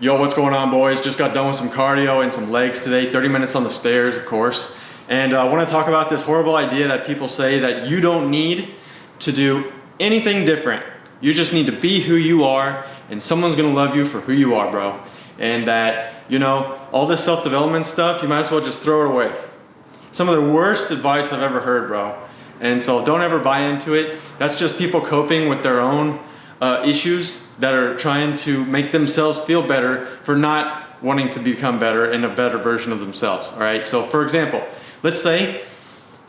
Yo, what's going on, boys? Just got done with some cardio and some legs today, 30 minutes on the stairs, of course. And I want to talk about this horrible idea that people say that you don't need to do anything different. You just need to be who you are, and someone's going to love you for who you are, bro. And that, you know, all this self-development stuff, you might as well just throw it away. Some of the worst advice I've ever heard, bro. And so don't ever buy into it. That's just people coping with their own issues that are trying to make themselves feel better for not wanting to become better and a better version of themselves. All right. So for example, let's say,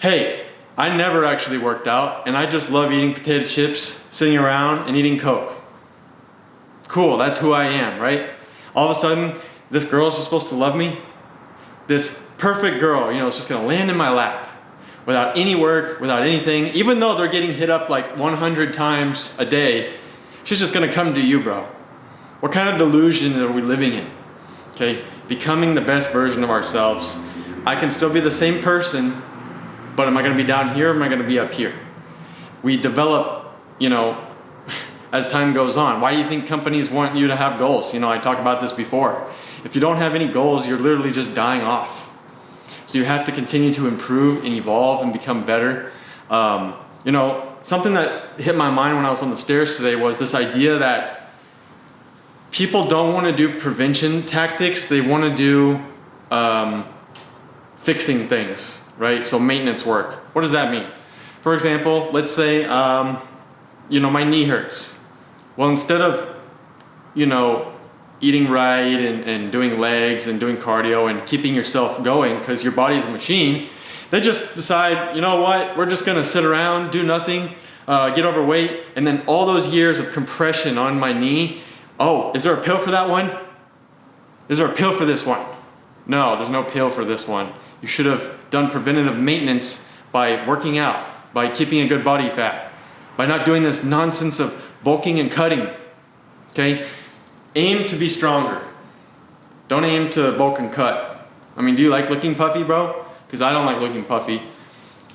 hey, I never actually worked out and I just love eating potato chips, sitting around and eating Coke. Cool. That's who I am, right? All of a sudden, this girl is just supposed to love me. This perfect girl, you know, is just going to land in my lap without any work, without anything. Even though they're getting hit up like 100 times a day, she's just gonna come to you, bro. What kind of delusion are we living in? Okay, becoming the best version of ourselves. I can still be the same person, but am I gonna be down here or am I gonna be up here? We develop, you know, as time goes on. Why do you think companies want you to have goals? You know, I talked about this before. If you don't have any goals, you're literally just dying off. So you have to continue to improve and evolve and become better. You know, something that hit my mind when I was on the stairs today was this idea that people don't want to do prevention tactics. They want to do fixing things, right? So maintenance work. What does that mean? For example, let's say, you know, my knee hurts. Well, instead of, you know, eating right and doing legs and doing cardio and keeping yourself going because your body's a machine, they just decide, you know what, we're just gonna sit around, do nothing, get overweight, and then all those years of compression on my knee, oh, is there a pill for that one? Is there a pill for this one? No, there's no pill for this one. You should have done preventative maintenance by working out, by keeping a good body fat, by not doing this nonsense of bulking and cutting, okay? Aim to be stronger. Don't aim to bulk and cut. I mean, do you like looking puffy, bro? Because I don't like looking puffy,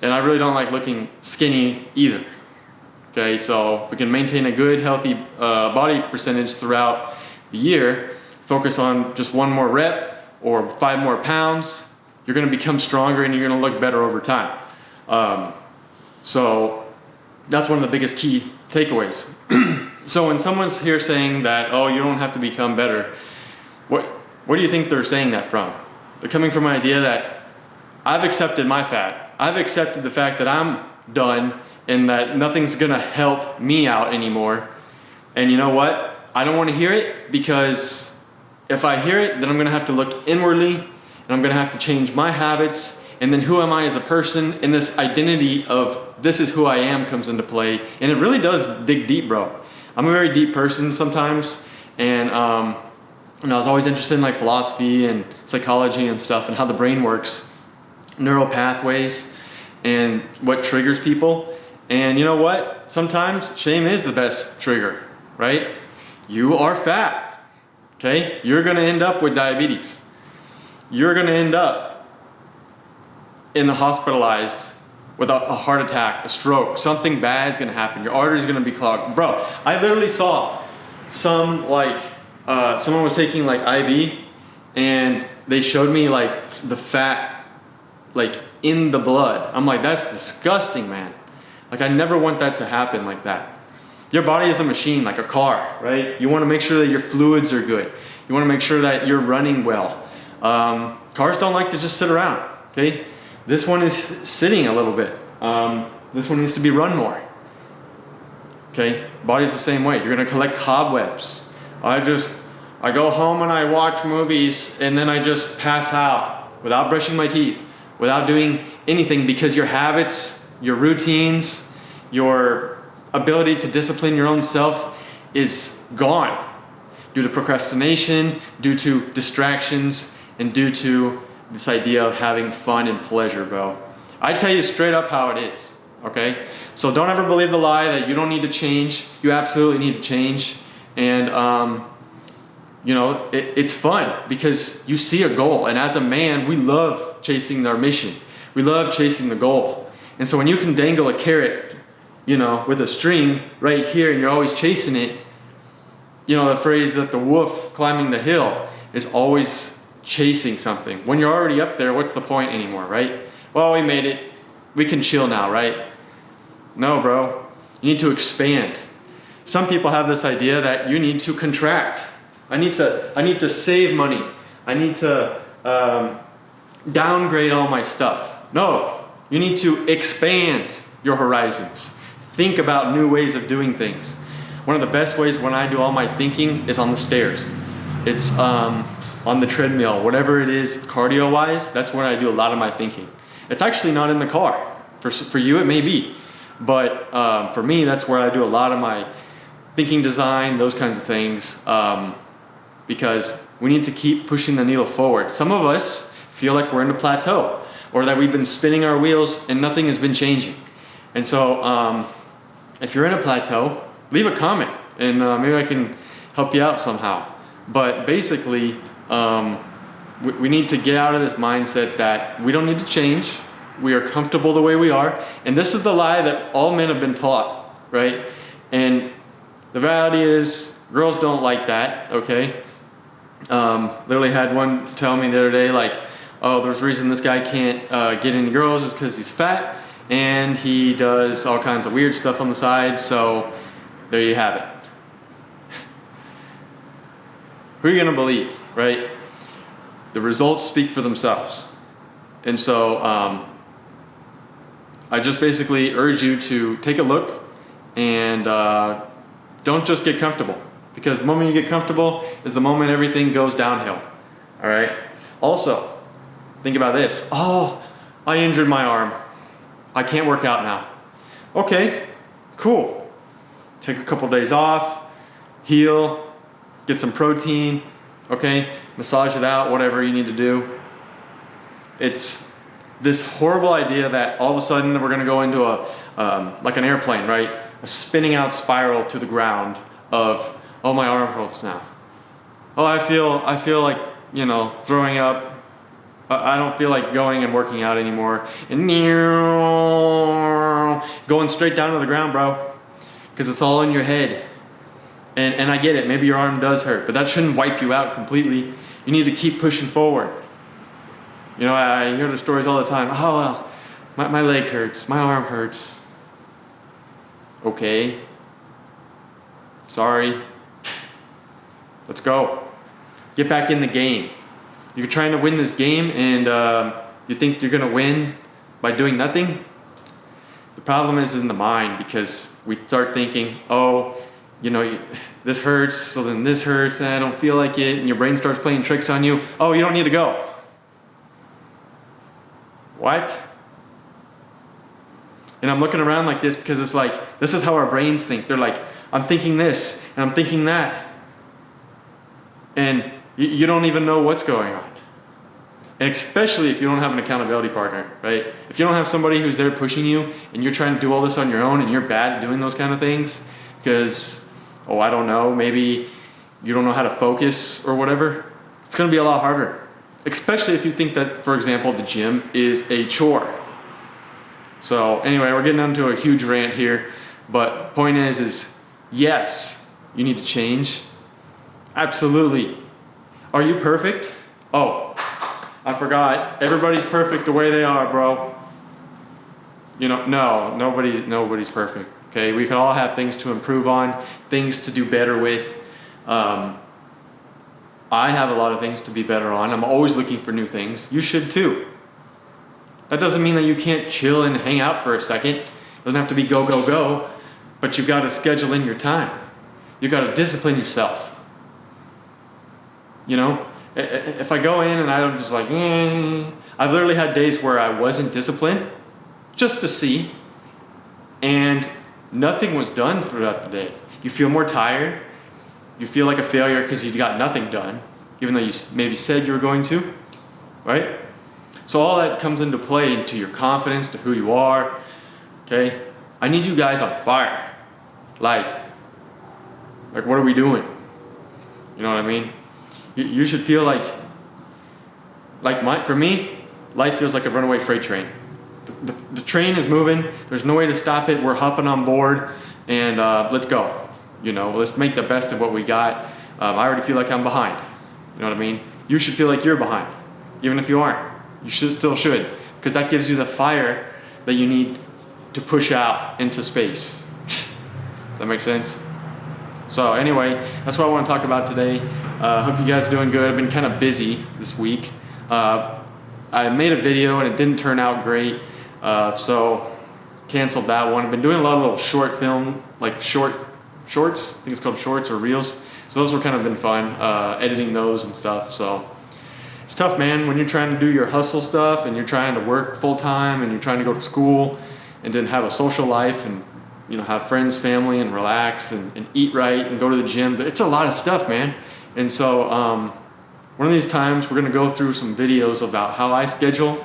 and I really don't like looking skinny either. Okay, so if we can maintain a good, healthy body percentage throughout the year, focus on just one more rep or 5 more pounds, you're gonna become stronger and you're gonna look better over time. So that's one of the biggest key takeaways. So when someone's here saying that, oh, you don't have to become better, what do you think they're saying that from? They're coming from an idea that I've accepted my fat. I've accepted the fact that I'm done and that nothing's gonna help me out anymore. And you know what? I don't wanna hear it, because if I hear it, then I'm gonna have to look inwardly and I'm gonna have to change my habits, and then who am I as a person? And this identity of this is who I am comes into play. And it really does dig deep, bro. I'm a very deep person sometimes, and I was always interested in like philosophy and psychology and stuff and how the brain works, neural pathways, and what triggers people. And you know what? Sometimes shame is the best trigger, right? You are fat, okay? You're gonna end up with diabetes. You're gonna end up in the hospitalized with a heart attack, a stroke, something bad is gonna happen. Your artery's gonna be clogged. Bro, I literally saw some like, someone was taking like IV and they showed me like the fat like in the blood. I'm like, that's disgusting, man. Like, I never want that to happen like that. Your body is a machine, like a car, right? You wanna make sure that your fluids are good. You wanna make sure that you're running well. Cars don't like to just sit around, okay? This one is sitting a little bit. This one needs to be run more. Okay, body's the same way. You're gonna collect cobwebs. I go home and I watch movies and then I just pass out without brushing my teeth, without doing anything, because your habits, your routines, your ability to discipline your own self is gone due to procrastination, due to distractions, and due to this idea of having fun and pleasure, bro. I tell you straight up how it is, okay? So don't ever believe the lie that you don't need to change. You absolutely need to change. And you know, it's fun because you see a goal. And as a man, we love chasing our mission. We love chasing the goal. And so when you can dangle a carrot, you know, with a string right here and you're always chasing it, you know, the phrase that the wolf climbing the hill is always chasing something. When you're already up there, what's the point anymore, right? Well, we made it. We can chill now, right? No, bro. You need to expand. Some people have this idea that you need to contract. I need to save money. I need to downgrade all my stuff. No, you need to expand your horizons. Think about new ways of doing things. One of the best ways when I do all my thinking is on the stairs. It's on the treadmill, whatever it is, cardio-wise, that's where I do a lot of my thinking. It's actually not in the car. For you, it may be. But for me, that's where I do a lot of my thinking design, those kinds of things, because we need to keep pushing the needle forward. Some of us feel like we're in a plateau, or that we've been spinning our wheels and nothing has been changing. And so if you're in a plateau, leave a comment and maybe I can help you out somehow. But basically, we need to get out of this mindset that we don't need to change. We are comfortable the way we are. And this is the lie that all men have been taught, right? And the reality is, girls don't like that, okay? Literally had one tell me the other day, like, oh, there's a reason this guy can't get any girls is because he's fat and he does all kinds of weird stuff on the side, so there you have it. Who are you gonna believe, right? The results speak for themselves. And so I just basically urge you to take a look and don't just get comfortable, because the moment you get comfortable is the moment everything goes downhill, all right? Also, think about this. Oh, I injured my arm. I can't work out now. Okay, cool. Take a couple days off, heal, get some protein, okay? Massage it out, whatever you need to do. It's this horrible idea that all of a sudden we're gonna go into like an airplane, right? A spinning out spiral to the ground of, oh, my arm hurts now. Oh, I feel like, you know, throwing up. I don't feel like going and working out anymore. And going straight down to the ground, bro. Because it's all in your head. And I get it, maybe your arm does hurt, but that shouldn't wipe you out completely. You need to keep pushing forward. You know, I hear the stories all the time. Oh, well, my leg hurts, my arm hurts. Okay. Sorry. Let's go. Get back in the game. You're trying to win this game and you think you're gonna win by doing nothing? The problem is in the mind, because we start thinking, oh, you know, this hurts, so then this hurts, and I don't feel like it, and your brain starts playing tricks on you. Oh, you don't need to go. What? And I'm looking around like this because it's like, this is how our brains think. They're like, I'm thinking this, and I'm thinking that. And you don't even know what's going on. And especially if you don't have an accountability partner, right? If you don't have somebody who's there pushing you, and you're trying to do all this on your own, and you're bad at doing those kind of things, because, oh, I don't know, maybe you don't know how to focus or whatever, it's gonna be a lot harder. Especially if you think that, for example, the gym is a chore. So anyway, we're getting onto a huge rant here, but point is yes, you need to change. Absolutely. Are you perfect? Oh, I forgot. Everybody's perfect the way they are, bro. You know, no, nobody's perfect. Okay, we can all have things to improve on, things to do better with. I have a lot of things to be better on. I'm always looking for new things. You should too. That doesn't mean that you can't chill and hang out for a second. It doesn't have to be go, go, go. But you've got to schedule in your time. You've got to discipline yourself. You know, if I go in and I'm just like, I've literally had days where I wasn't disciplined just to see, and nothing was done throughout the day. You feel more tired. You feel like a failure because you got nothing done, even though you maybe said you were going to, right? So all that comes into play into your confidence, to who you are, okay? I need you guys on fire. Like what are we doing? You know what I mean? You should feel like for me, life feels like a runaway freight train. The train is moving. There's no way to stop it. We're hopping on board, and let's go. You know, let's make the best of what we got. I already feel like I'm behind. You know what I mean? You should feel like you're behind, even if you aren't. You still should, because that gives you the fire that you need to push out into space. Does that make sense? So anyway, that's what I want to talk about today. Hope you guys are doing good. I've been kind of busy this week. I made a video and it didn't turn out great, so canceled that one. I've been doing a lot of little short film, like shorts. I think it's called shorts or reels. So those were kind of been fun, editing those and stuff. So it's tough, man, when you're trying to do your hustle stuff and you're trying to work full time and you're trying to go to school and then have a social life and, you know, have friends, family, and relax and eat right and go to the gym. It's a lot of stuff, man. And so one of these times we're gonna go through some videos about how I schedule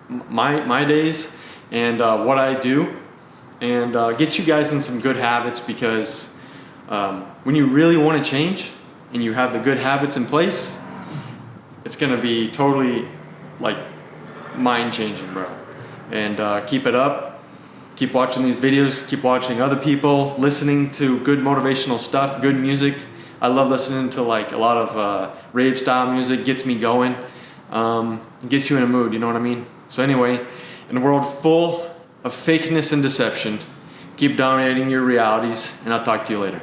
my days and what I do, and get you guys in some good habits, because when you really want to change and you have the good habits in place, it's going to be totally like mind changing, bro. And keep it up. Keep watching these videos. Keep watching other people, listening to good motivational stuff, good music. I love listening to like a lot of rave style music. Gets me going. It gets you in a mood, you know what I mean? So anyway, in a world full of fakeness and deception, keep dominating your realities, and I'll talk to you later.